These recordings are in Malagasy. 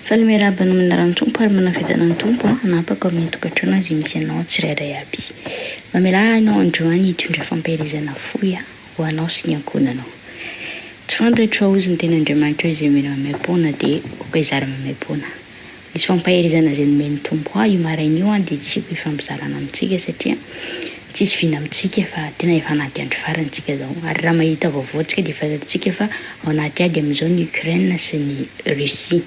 Falmerabana amin'ny tompo ary manafetana ny tompo anapaka amin'ny tokantrano azy misy anao tsirairay aby. Mamela anao androany hitondra fampielezana foy ho anao sy ny ankonanao. Tsy fantatra ozy ny tena Andriamanitra izay mena mamay-pona dia oka izara mamay-pona. Misy fampielezana izay nomeny tompo io maraina io dia tsy ho ifampizarana amintsika satria tsisy vina amintsika fa tena efa anaty andro farany tsika zao. Ary raha mahita vaovao tsika dia fantatsika fa ao anaty ady amin'izao ny Ukraine sy ny Russie.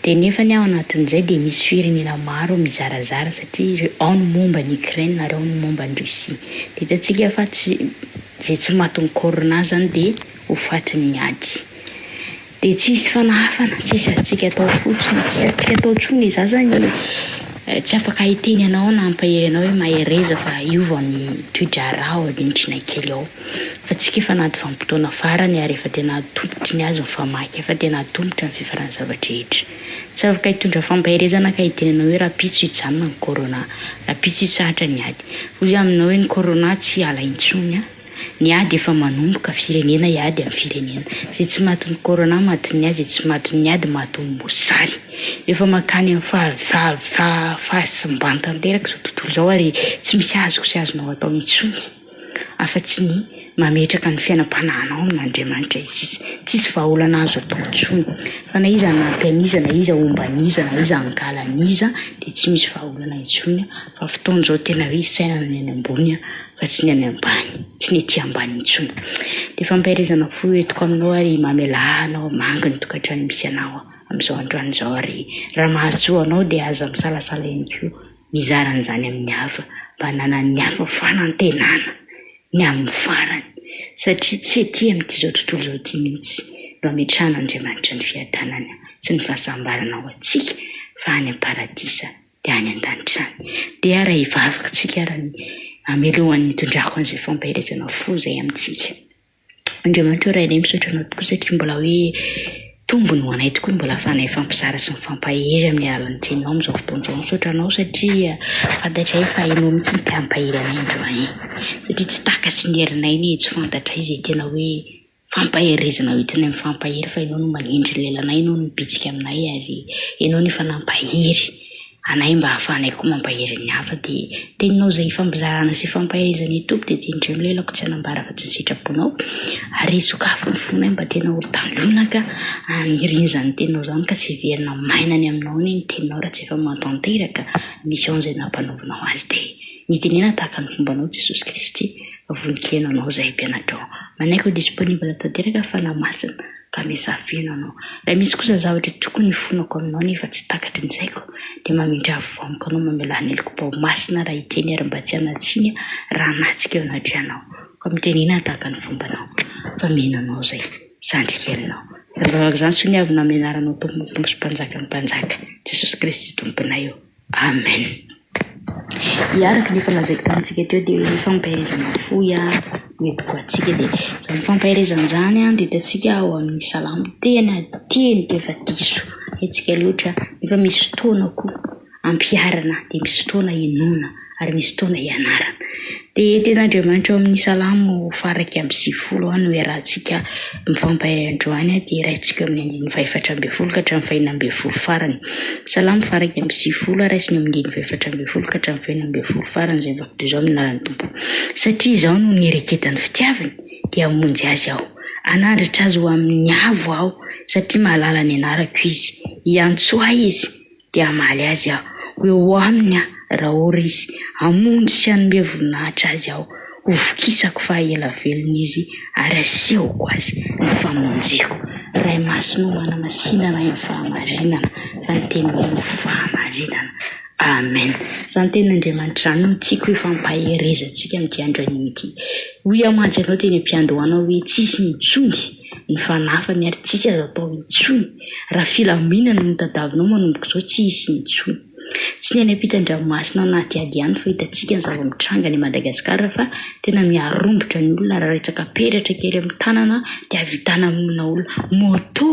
Dia nefa ny ao anatin'izay dia misy firenena maro mizarazara satria ao ny momba ny Ukraine ary ao ny momba ny Russie. Dia hitantsika fa zay tsy mahatonga corona zany dia ho fatin'ny ady. Dia tsisy fanahafana, tsisy atsika atao fotsiny, tsisy atsika atao tsony za zany tsy afaka hiteny anao na ampahery anao hoe mahereza fa iova ny toedrarà ao ny trina kely ao. Fa tsika efa anaty vanim-potoana farany ary efa tena atolotry ny azo ny famaky, efa tena atolotry ny fifarany zavatra rehetra. Tsy afaka hitondra fampiherezana ka hiteny anao hoe rapitso hijanona ny corona, rapitso hitsahatra ny ady. Hoy aminao hoe ny corona tsy ala intsony ny ady efa manomboka firenena iady amin'ny firenena. Zay tsy maty ny corona maty ny ady, tsy maty ny ady maty ny mosary. Efa makany amin'ny fahasimbany tanteraka izao tontolo izao ary tsy misy azoko sy azonao atao intsony afa-tsy ny mametraka ny fiainam-panahinao amin'Andriamanitra izy. Tsisy vahaolana azo atao intsony. Fa na iza nampy na iza omban'iza, na iza angalan'iza dia tsy misy vahaolana intsony fa fotoana izao tena hoe sainana ny any ambony fa tsy ny any ambany, tsy ny ety ambany intsony. Dia fampiherezana foy entiko aminao ary mamela anao manga ny tokantrano misy anao amin'izao androany izao ary raha mahasoa anao dia aza misalasala ihany koa mizara an'izany amin'ny hafa mba hananan'ny hafa fanantenana ny amin'ny farany satria tsy ety amin'ity zao tontolo izao ity mihitsy no ametrahana Andriamanitra ny fiadanany sy ny fahasambarana ao antsika fa any am-paradisa dia any an-danitrany. Dia raha hivavaka tsika raha ny amelohan'ny hitondrako an'izay fampiherezana fo izay amintsika. Andriamanitra ray ilay misaotra anao tokoa satria mbola hoe tombony ho anay tokoa mbola ahafahanay fampizara sy ny fampahery amin'ny alalan'ny tenao amin'izao fotoana izao. Misaotra anao satria fantatray fa hainao mihitsy ny te hampahery anay androany. Satria tsy takatsy ny herinay ny tsy fantatray izay tena hoe fampaherezana hoentinay amin'ny fampahery fa hainao no manindry lelanay, hainao no bitsika aminay ary hainao nefa nampahery anay mba hahafahanay koa mampahery ny hafa. Dia teninao izay fampizarana sy fampaherezana tompo dia tenindray amin'ny lelako tsy hanambara fa tsy ny sitraponao ary sokafo ny fonay mba tena ho talona ka anirinzany teninao zany ka tsy verina mainany aminao ny teninao raha tsy efa matanteraka misy ao izay nampanaovanao azy. Dia mitenena tahaka ny fombanao Jesosy Kristy voninkaina anao izay mpianatra ao manaiko disponible tanteraka fa namasina ka mesafina anao. Raha misy kosa zavatra tokony fonako aminao nefa tsy takatry ny saiko dia mamindra avoamiko anao mamela neliko masina raha hiteny ary mba tsy hanatsiny raha natsika eo anatrehanao ka mitenena tahaka ny fombanao fa menanao izay sandrikelinao. Rabavaka izany so ny avy na amenaranao tompo sy mpanjaka ny mpanjaka Jesosy Kristy tomponay eo. Amen. Iaraka ny falazaiko tamintsika teo dia hoe fampiherezana foy mety koa atsika dia izany fampiherezana izany dia hitantsika ao amin'ny salamo tena tiany dia efa diso etsika loatra nefa misy fotoana koa ampiarana dia misy fotoana inoana ary misy fotoana ianarana. Dia tena Andriamanitra ao amin'ny salamo faraky amin'ny 90 no iarahantsika mifampahery androany dia raisitsika amin'ny 440 ka hatramin'ny 440 farany. Salamo faraky amin'ny 90 raisiny amin'ny 440 ka hatramin'ny 440 farany izay vakito izao minaran'ny tompo. Satria izao no niereketany fitiavany dia hamonjy azy aho, anandratra azy ho amin'ny avo aho satria mahalala ny anarako izy, hiantsoa izy dia hamaly azy aho, eo aminy raha ora izy, hamonjy sy hanome voninahitra azy aho, hovokisako fa ela velona izy ary asehoko azy ny famonjeko. Ray masonao manamasinana ny fahamarinana fa ny teny ho fahamarinana. Amen. Izany tenin'Andriamanitra no tiako hoe fampaherezantsika amin'ity andro an'ity. Hoy amantsy anao teny am-piandohana hoe tsisy intsony ny fanafany ary tsisy azo atao intsony. Raha filaminana no tadavinao manomboka izao tsisy intsony. Tsy ny any ampitan-dranomasina anaty ady ihany fa hitantsika ny zava-mitranga ny Madagasikara fa tena miarombotra ny olona raha retsaka peratra kely amin'ny tanana dia havitana amina olona moto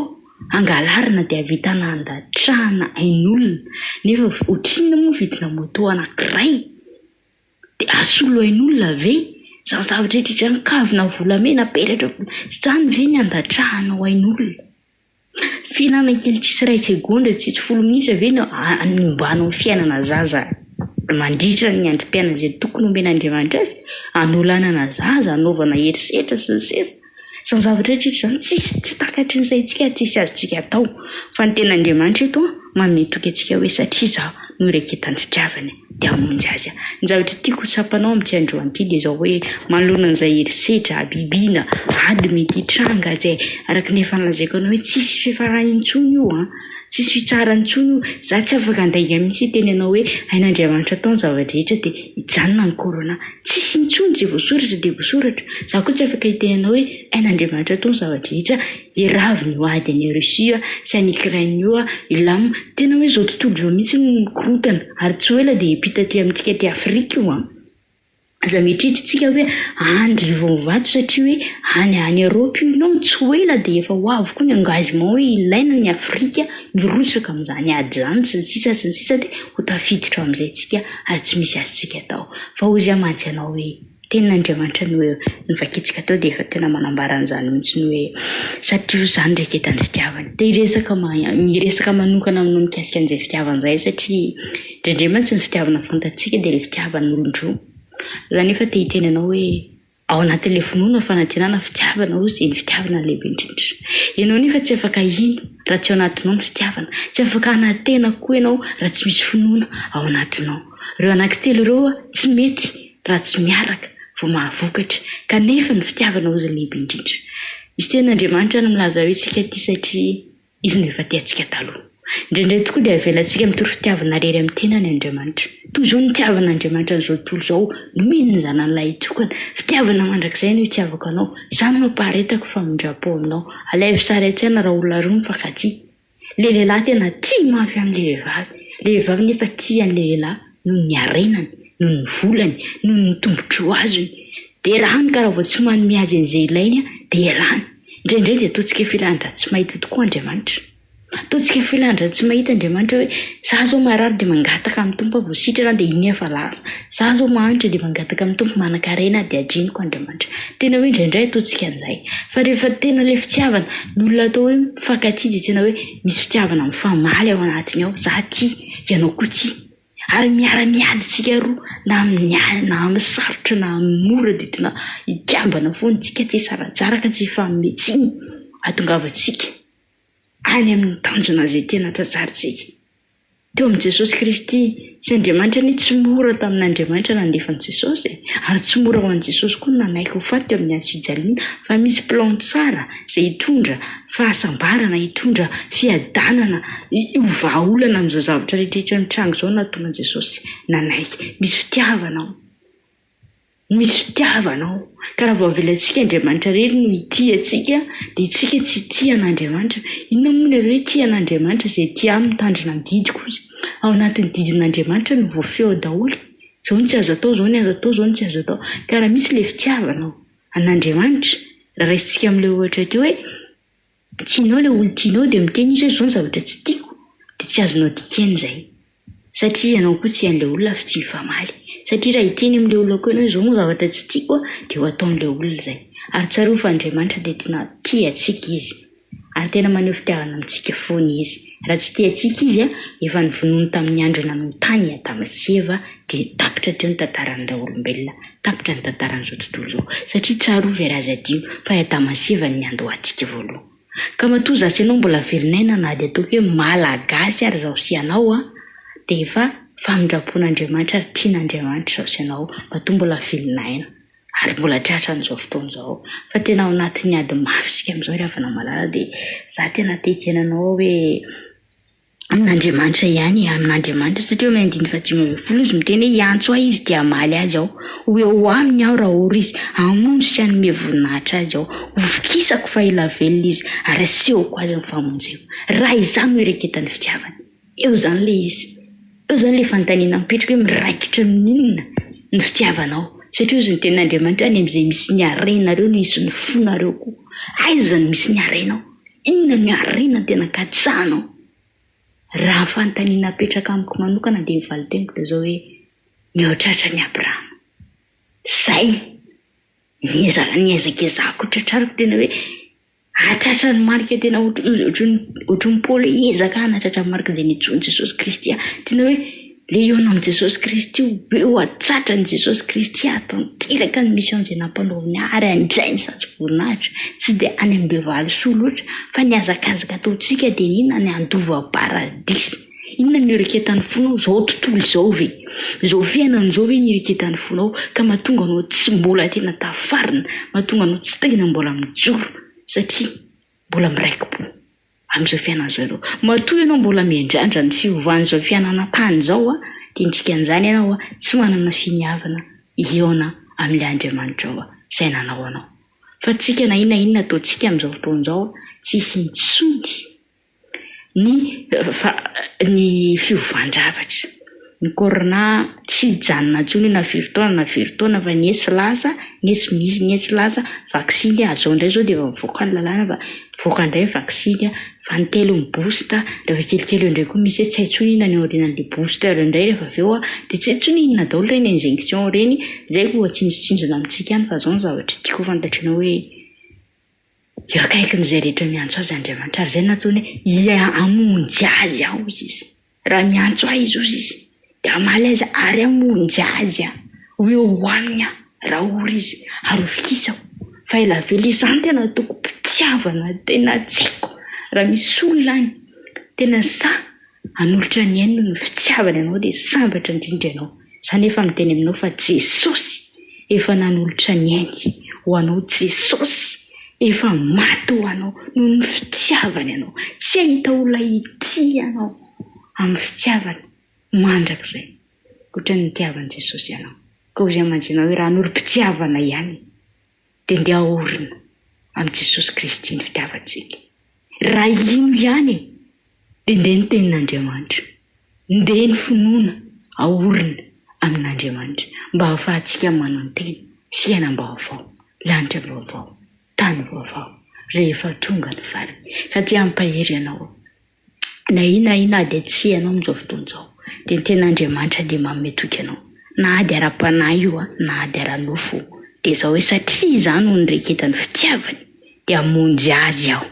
angalarina dia havitana andatrahana ain'olona nefa ohatrinona moa vidina moto anankiray dia asolo ain'olona ve izany zavatra rehetra ny kavina volamena peratra izany ve ny andatrahana ho ain'olona. Fihinana kely tsisy ray segondra tsisy 10 minitra ave no animbanao fiainana zaza mandritra ny androm-piainana izay tokony omen'Andriamanitra azy, anolanana zaza, anaovana herisetra sy ny sisa sy ny zavatra rehetra izany tsy takatry ny saintsika, tsisy azontsika atao. Fa ny ten'Andriamanitra eto manome toky antsika hoe satria izaho no iraiketan'ny fitiavany dia hamonjy azy. Ny zavatra tiako hotsapanao amin'ity androany ity dia izao hoe manoloana an'izay herisetra bibiana ady mety hitranga izay araka ny efa nolazaiko anao hoe tsisy fiafarany intsony io tsisy fitsarany intsony io. Za tsy afaka andaiga mihitsy teny ianao hoe ain'Andriamanitra tao ny zavatra rehetra dia hijanona ny korona, tsisy intsony izay voasoratra dia voasoratra. Za koa tsy afaka hiteny ianao hoe ain'Andriamanitra tao ny zavatra rehetra iraviny ho ady any Rosia sy any Ukraine io ilamo. Tena hoe izao tontolo izao mihitsy ny mikorotana ary tsy ho ela dia hipita aty amintsika ty Afrika io aza mieritreritsika hoe andry vao mivato satria hoe any Europe io ianao tsy ho ela dia efa ho avy koa ny engagement hoe ilaina ny Afrika mirotsaka amin'izany ady izany sy ny sisa dia ho tafiditra amin'izay tsika ary tsy misy azontsika atao. Fa hozy amantsy ianao hoe ten'Andriamanitra ny hoe nivakitsika tao dia efa tena manambara an'izany mihitsy ny hoe satria izany raiketan'ny fitiavany. Dia miresaka manokana aminao mikasika an'izay fitiavana izay satria indraindray mantsy ny fitiavana fantatsika dia ilay fitiavan'olon-droa. Izany efa te hiteny ianao hoe ao anatin'ilay finoana fanantenana fitiavana hozy dia ny fitiavana lehibe indrindra. Ianao nefa tsy afaka ino raha tsy ao anatinao ny fitiavana, tsy afaka anantena koa ianao raha tsy misy finoana ao anatinao. Ireo anankitelo ireo tsy mety raha tsy miaraka vao mahavokatra, kanefa ny fitiavana hozy lehibe indrindra. Misy ten'Andriamanitra no milaza hoe tsika ty satria izy no efa tiantsika taloha. Indraindray tokoa dia avelantsika mitoro fitiavana rery amin'ny tenany Andriamanitra. Toy izao nitiavan'Andriamanitra n'izao tontolo izao nomeny ny zanan'ilay tokana. Fitiavana mandrakizay no hitiavako anao. Izany no paharetako famonjam-po aminao. Alaivo sary an-tsaina raha olona roa mifankatia. Ilay lehilahy tena tia mafy amin'ilay vehivavy. Ilay vehivavy nefa tia an'ilay lehilahy noho ny arenany, noho ny volany, noho ny tombotsoa azony. Dia rahany ka raha vao tsy manome azy an'izay ilainy dia ialany. Indraindray dia ataontsika filandra tsy mahita tokoa Andriamanitra. Ataontsika filandra tsy mahita Andriamanitra hoe za zao marary dia mangataka amin'ny tompo voasitrana dia iny efa lasa. Za zao mahantra dia mangataka amin'ny tompo manan-karena dia adreniko Andriamanitra. Tena hoe indraindray ataontsika an'izay. Fa rehefa tena ilay fitiavana ny olona atao hoe mifankatia dia tena hoe misy fitiavana mifamaly ao anatiny ao. Za tia, ianao koa tia. Ary miara-miady tsika roa na amin'ny sarotra na amin'ny mora dia tena hikambana foana tsika tsy saratsaraka tsy fanometsiny ahatongavantsika any amin'ny tanjona izay tena tsatsarintsika. Teo amin'i Jesosy Kristy sy Andriamanitra ny tsy mora tamin'Andriamanitra nandefan'i Jesosy ary tsy mora ho an'i Jesosy koa nanaiky ho faty teo amin'ny hazo-fijaliana, fa misy plan tsara izay hitondra fahasambarana, hitondra fiadanana, vahaolana amin'izao zavatra rehetrarehetra ny tranga izao nataon'i Jesosy nanaiky. Misy fitiavanao ka raha vao avelantsika Andriamanitra rery no hitia antsika dia isika tsy tia an'Andriamanitra. Inona moa ny hoe tia an'Andriamanitra izay tia mitandrina ny didiko izy ao anatin'ny didin'Andriamanitra no voafeo daholo. Izao no tsy azo atao, izao no azo atao, izao no tsy azo atao. Ka raha misy ilay fitiavanao an'Andriamanitra, raha raisintsika amin'ilay ohatra teo hoe tianao ilay olo tianao dia miteny izy hoe izao ny zavatra tsy tiako dia tsy azonao dikena izay. Satria ianao koa tsy ian'ilay olona fa tsy mifamaly. Satria raha hiteny amin'ilay olona koa ianao izao ny zavatra tsy tiako dia ho ataon'ilay olona izay. Ary tsarao fa Andriamanitra dia tena tia antsika izy. Ary tena maneho fitiavana amintsika foana izy. Raha tsy tia antsika izy efa nivonoiny tamin'ny andro nanon-tany Adama sy Eva dia tapitra teo ny tantaran'ilay olombelona, tapitra ny tantaran'izao tontolo izao. Satria tsarao vera azy adio fa Adama sy Eva ny andoha antsika voaloha. Ka matoa zasy ianao mbola velinaina na dia ataoko hoe malagasy ary izao sy ianao dia efa famindrapon'Andriamanitra ary tian'Andriamanitra izao sy ianao matoa mbola velinaina ary mbola tratra n'izao fotoana izao. Fa tena ao anatin'ny ady mafy isika amin'izao rehefa namalala dia za tena te-tenanao hoe amin'Andriamanitra ihany, amin'Andriamanitra satria ao amin'ny 9:10 izy miteny hoe iantso ahy izy dia hamaly azy aho, ho eo aminy aho raha ory izy, hamono sy hanome voninahitra azy aho, hovokisako fa ela velona izy ary asehoko azy ny famonjeko. Raha izany no iraiketan'ny fitiavana. Eo zany ilay izy. Eo zany ilay fanontaniana mipetraka hoe miraikitra amin'inona ny fitiavanao. Satria izy ny ten'Andriamanitra any amin'izay misy ny arenareo no isy ny fonareo koa. Aiza no misy ny arenao? Inona ny arena tena katsahanao? Raha fanontaniana apetraka amiko manokana dia mivalitengiko dia izao hoe mihoatratra ny Abrahama. Zay niezaka ezahako tratrariko tena hoe atratra ny marika tena ohatran'ny Paoly ezaka anatratra ny marika izay nitsoiny Jesosy Kristy. Tena hoe leona amin'ny Jesosy Kristy eo atratra ny Jesosy Kristy atanteraka ny mission izay nampanaoviny ary andrainy sady voninahitra tsy dia any amin'ny valy soa loatra fa ny azakazaka ataontsika dia inona ny andova-paradisy. Inona ny ireketan'ny fonao izao tontolo izao ve? Izao fiainana izao ve ny ireketan'ny fonao ka mahatonga anao tsy mbola tena tafarina, mahatonga anao tsy tena mbola mijoro satria mbola miraiki-po amin'izao fiainana izao ianao. Matoa ianao mbola miandrandra ny fiovan'izao fiainana tany izao dia ntsika an'izany ianao tsy manana finiavana eona amin'ilay Andriamanitra ao izay nanao anao. Fa tsika na inona ataontsika amin'izao fotoan'izao tsy hisy intsony ny fiovandrafatra. Ny corona tsy janona intsony na firy taona fa nietsy lasa, nietsy lasa vaksiny azao indray zao dia mivoaka ny lalàna fa mivoaka indray vaksiny fa ny telo ny booster rehefa kelikely indray koa misy tsy hay intsony inona ny aorianan'ilay booster indray rehefa avy eo dia tsy hay intsony inona daholo ireny injection ireny. Zay koa tsinjotsinjona amintsika any fa zao ny zavatra tiako fantatrana hoe eo akaikin'izay rehetra miantso azy Andriamanitra ary zay nataony hamonjy azy aho izy. Raha miantso ahy izy izy dia amaly azy ary hamonjy azy ho eo aminy raha ory izy ary ofikisako fa ela vela izany tena toko mpitiavana tena tsaiko. Raha misy olona any tena sa hanolotra ny ainy ny fitiavana ianao dia sambatra indrindra ianao. Izany efa miteny aminao fa Jesosy efa nanolotra ny ainy ho anao. Jesosy efa maty ho anao noho ny fitiavana ianao. Tsy ahita olona ity ianao amin'ny fitiavana mandrakizay ohatran'ny nitiavan'i Jesosy ianao. Ka ozy amanjina hoe raha nolo-pitiavana ihany dia ndeha ahorina amin'ny Jesosy Kristy ny fitiavantsika. Raha ino ihany dia ndeha ny tenin'Andriamanitra, ndeha ny finoana ahorina amin'Andriamanitra mba hahafahantsika manao ny tena fiainam-baovao, lanitra vaovao, tany vaovao rehefa tonga ny farany. Ka tia hampahery ianao na ina dia tsy ianao amin'izao fotoan'izao dia ny ten'Andriamanitra dia mametoky ianao na ady ara-panahy io na ady ara-nofo dia izao hoe satria izany ho nireketan'ny fitiavany dia hamonjy azy aho,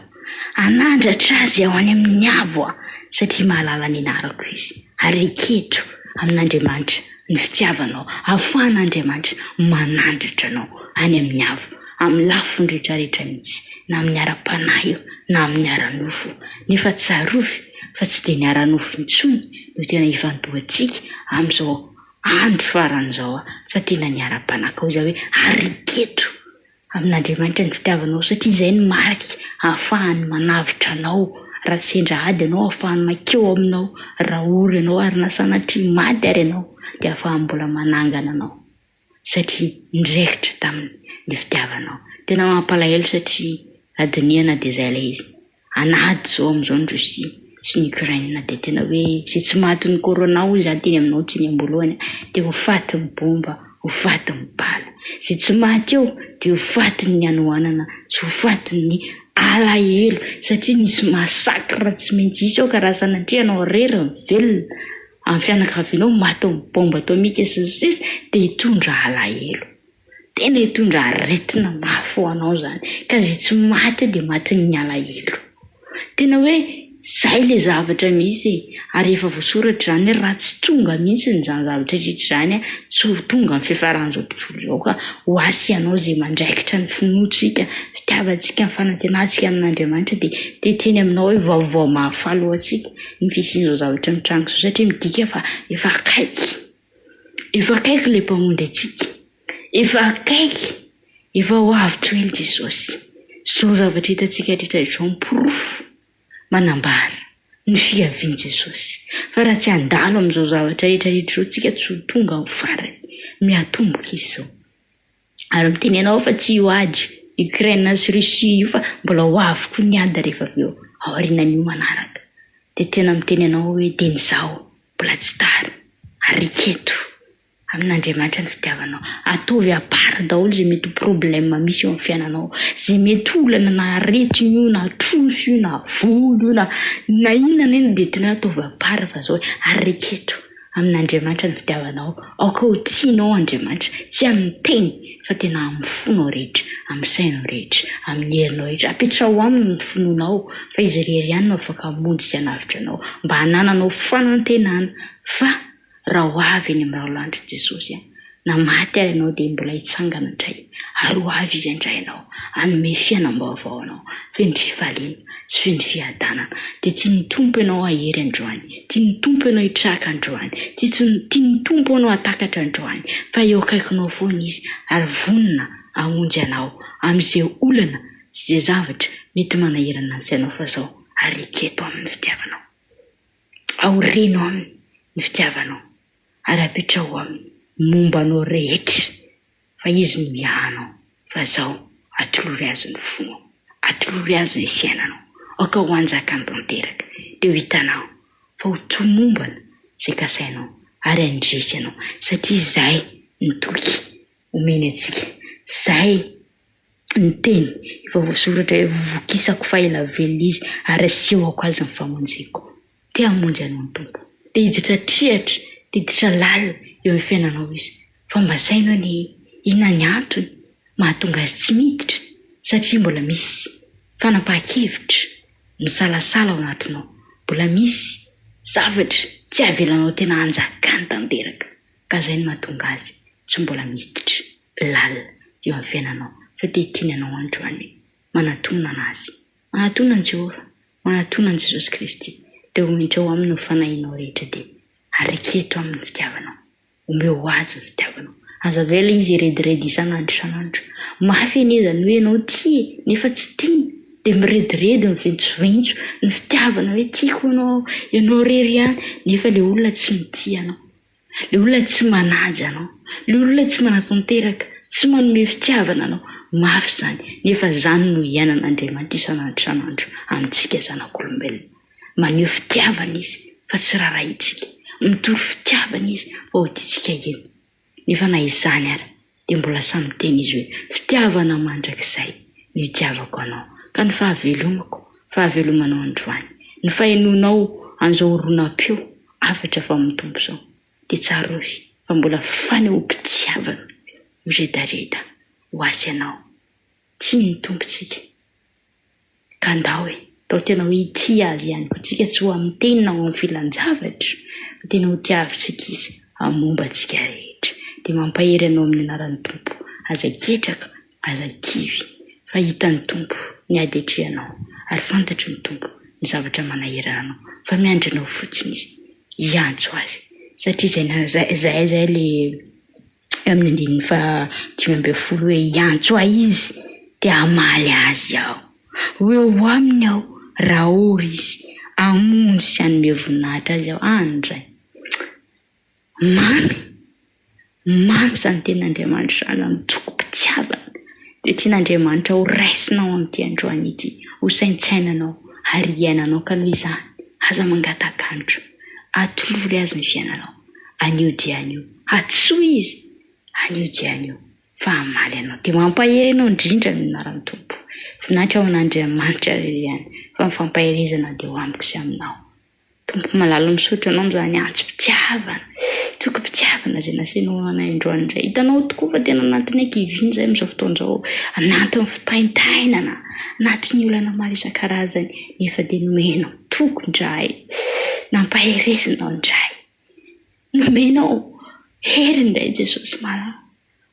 hanandratra azy aho any amin'ny avo satria mahalala ny anarako izy. Ary reketo amin'Andriamanitra ny fitiavanao, ahafahan'Andriamanitra manandratra anao any amin'ny avo amin'ny lafiny rehetrarehetra mihitsy, na amin'ny ara-panahy io na amin'ny ara-nofo. Nefa tsarovy fa tsy dia ny ara-nofo intsony no tena hifantohantsika amin'izao andro faran'izao fa tena ny ara-panahy. Ka ozy hoe ariketo amin'Andriamanitra ny fitiavanao satria izay ny mariky ahafahany manavitra anao. Raha sendra ady ianao ahafahany makeo aminao, raha ory ianao ary nasanatria maty ary ianao dia ahafahany mbola manangana anao satria niraikitra tamin'ny fitiavanao. Tena mampalahelo satria adiniana dia izay ilay izy anady zao amin'izao ny Rosia sy ny Ukraine dia tena hoe izay tsy maty ny corona hoy izany teny aminao tsy ny ambolohany dia ho faty ny bomba, ho faty ny bala. Izay tsy maty eo dia ho faty ny anohanana sy ho faty ny alahelo satria nisy masakra tsy maintsy isy ao ka raha sanatria anao rery velona amin'ny fianakavianao maty amin'ny bomba atomika sy ny sisa dia hitondra alahelo, tena hitondra aretina mafy ho anao izany. Ka izay tsy maty dia maty ny alahelo. Tena hoe izay ilay zavatra misy ary efa voasoratra izany raha tsy tonga mihitsy ny zany zavatra rehetra izany tsy ho tonga amin'ny fiafaran'izao tontolo izao ka ho asy ianao izay mandraikitra ny finoantsika fitiavantsika ny fanantenantsika amin'Andriamanitra dia teny aminao hoe vaovao mahafaly ho antsika ny fisian'izao zavatra mitrango izao satria midika fa efa akaiky ilay mpamonjy antsika, efa akaiky, efa ho avy ely Jesosy. Izao zavatra hitantsika rehetrarehetra miporofo manambara ny fiavian'i Jesosy fa raha tsy handalo amin'izao zavatra rehetrarehetra izao tsika tsy ho tonga amin'ny farany miatomboka izy izao. Ary miteny ianao fa tsy ho ady Ukraine sy Russie io fa mbola ho avy koa ny ady rehefa avy eo aorianan'io manaraka. Dia tena miteny ianao hoe dia izao mbola tsy tara, ariketo amin'Andriamanitra ny fitiavanao. Ataovy apara daholo izay mety problème misy eo amin'ny fiainanao, izay mety olana na aretina io na troso io na volo io na inona dia tena ataovy apara fa zao hoe ariketo amin'Andriamanitra ny fitiavanao. Aoka ho tianao Andriamanitra, tsy amin'ny teny fa tena amin'ny fonao rehetra, amin'ny sainao rehetra, amin'ny herinao rehetra. Apetra ho aminy ny fononao fa izy rery ihany no afaka hamonjy sy hanavitra anao mba hanananao fanantenana. Fa raha ho avy eny amin'ny raolanitra Jesosy na maty ary ianao dia mbola hitsangana indray, ary ho avy izy indray ianao hanome fiainam-baovao anao, feno fifaliana sy feno fiadanana. Dia tsy ny tompo ianao ahery androany, tsy ny tompo ianao hitraka androany, tsy ny tompo ianao hatakatra androany, fa eo akaikinao foana izy ary vonona hamonjy anao amin'izay olana sy izay zavatra mety manahirana ny sainao. Fa zao ariketo amin'ny fitiavanao, aorenao aminy ny fitiavanao, ary apetrao aminy momba anao rehetra, fa izy ny miahanao. Fa zao atolory azy ny fonao, atolory azy ny fiainanao, aka ho anjakany tanteraka dia ho hitanao fa ho tomombana izay kasainao ary andresy anao, satria izay ny toky omeny antsika, izay ny teny efa voasoratra hoe vokisako fa ela velona izy ary asehoko azy ny famonjeko. Te hamonjy anao ny tompo, te hiditra trehatra, te hiditra lalina eo amin'ny fiainanao izy, fa mba sainao ny inona ny antony mahatonga azy tsy miditra, satria mbola misy fanapahan-kevitra misalasala ao anatinao, mbola misy zavatra tsy avelanao tena hanjakany tanteraka, ka izay no mahatonga azy tsy mbola miditra lalina eo amin'ny fiainanao. Fa te hitiny anao androany manatonana anazy, manatonana ny Jehovah, manatonana Jesosy Kristy, dia homiditra ao aminy ny fanahinao rehetra. Dia ariketo amin'ny fitiavanao, omeo azy ny fitiavanao. Aza vela izy rediredy isan'andro isan'andro, mafy enezany hoe ianao tia nefa tsy tiana, dia mirediredy miventsovenso ny fitiavana hoe tiako ianao rery ihany, nefa ilay olona tsy mitia anao, ilay olona tsy manaja anao, ilay olona tsy manatanteraka, tsy manome fitiavana anao. Mafy izany, nefa izany no iainan'Andriamanitra isan'andro isan'andro amintsika zanak'olombelona. Maneho fitiavana izy fa tsy rarahitsika, mitory fitiavana izy fa ho tiantsika eny. Nefa na izany ary dia mbola samy teny izy hoe fitiavana mandrakizay no hitiavako anao, ka ny fahavelomanao androany, ny fahenonao an'izao ronam-peo afatra fa amin'ny tompo izao dia tsarovy fa mbola fanehoam-pitiavana miredareda ho azy ianao. Tsy ny tompontsika ka andao tao tena hoe tia azy ihany koa tsika, tsy ho amin'ny teny na ho amin'ny filan-javatra, fa tena ho tiavintsika izy hamomba antsika rehetra. Dia mampahery anao amin'ny anaran'ny tompo, aza ketraka, aza kivy, fa hitan'ny tompo ny ady atrehanao ary fantatry ny tompo ny zavatra manahirana anao, fa miandrinao fotsiny izy hiantso azy, satria izay le amin'ny andininy fa 5 hoe hiantso ahy izy dia hamaly azy aho, ho aminy aho raha ory izy hamonjy sy hanome voninahitra azy aho. Andray mamy izany ten'Andriamanitra izany, mitoko-pitiavana. Dia tian'Andriamanitra ho raisinao amin'ity androany ity, ho saintsainanao ary iainanao. Ka noho izany aza mangataka-andro, atolory azy ny fiainanao, anio dia anio, hatsoa izy anio dia anio, fa hamaly anao. Dia mampahery anao indrindra ny anaran'ny tompo. Voninahitra ao an'Andriamanitra rery ihany, fa mifampaherezana dia ho amiko sy aminao. Tompo malala misaotra anao amin'izany antso-pitiavana, toko-pitiavana izay nasainao anay androany indray. Hitanao tokoa fa tena anatin'ny ankiviana izay amin'izao fotoan'izao, anatin'ny fitaintainana, anatin'ny olana maro isan-karazany, nefa dia nomenao tokon-dray, nampaherezanao indray, nomenao hery indray Jesosy malala,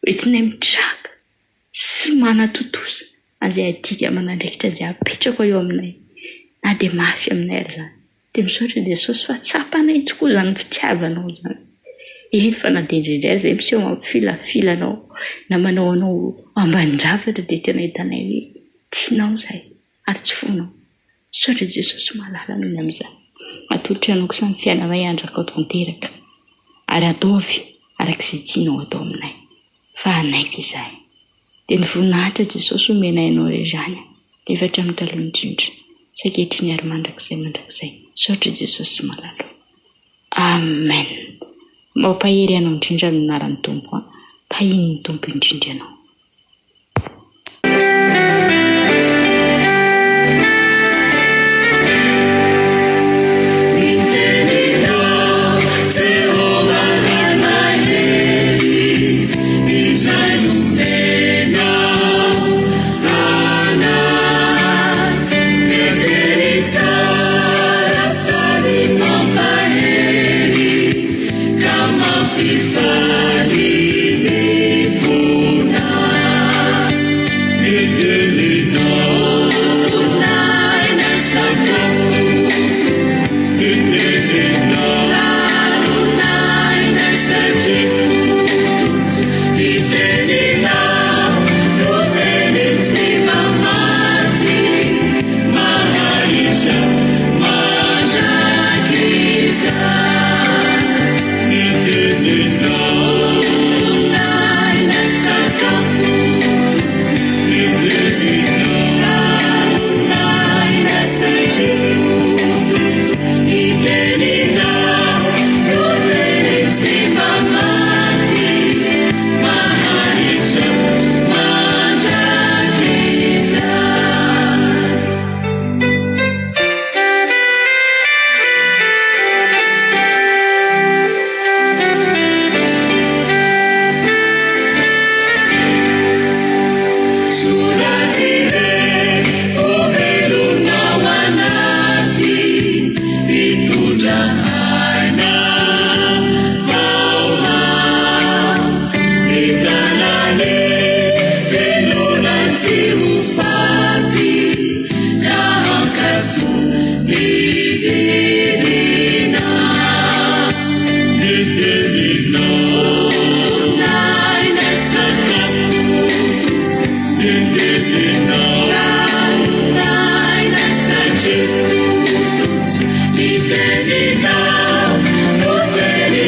hoe tsy nay mitraka sy manatotosa azay adika aman'andraikitra izay apetrako eo aminay, na dia mafy aminay ary izany. Dia misaotra Jesosy fa tsapanay tokoa izany fitiavanao izany. Eny fa na dia indrindray izay miseho mampifilafilanao na manao anao ambanin-javatra dia tena hitanay hoe tianao izay ary tsy fonao. Misaotra Jesosy malala noho amin'izany. Atolotra anao kosa ny fiainana hiandraka ao tanteraka ary ataovy arak'izay tianao atao aminay, fa anaiky izahay. Dia ny voninahitra Jesosy omenay anao rery dia efatra amin'ny taloha indrindra, saketra ny ary mandrakizay. Misaotra Jesosy malala. Amen. Mampahery anao indrindra amin'ny anaran'ny tompo, pahiny ny tompo indrindra anao. Nintendo,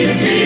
It's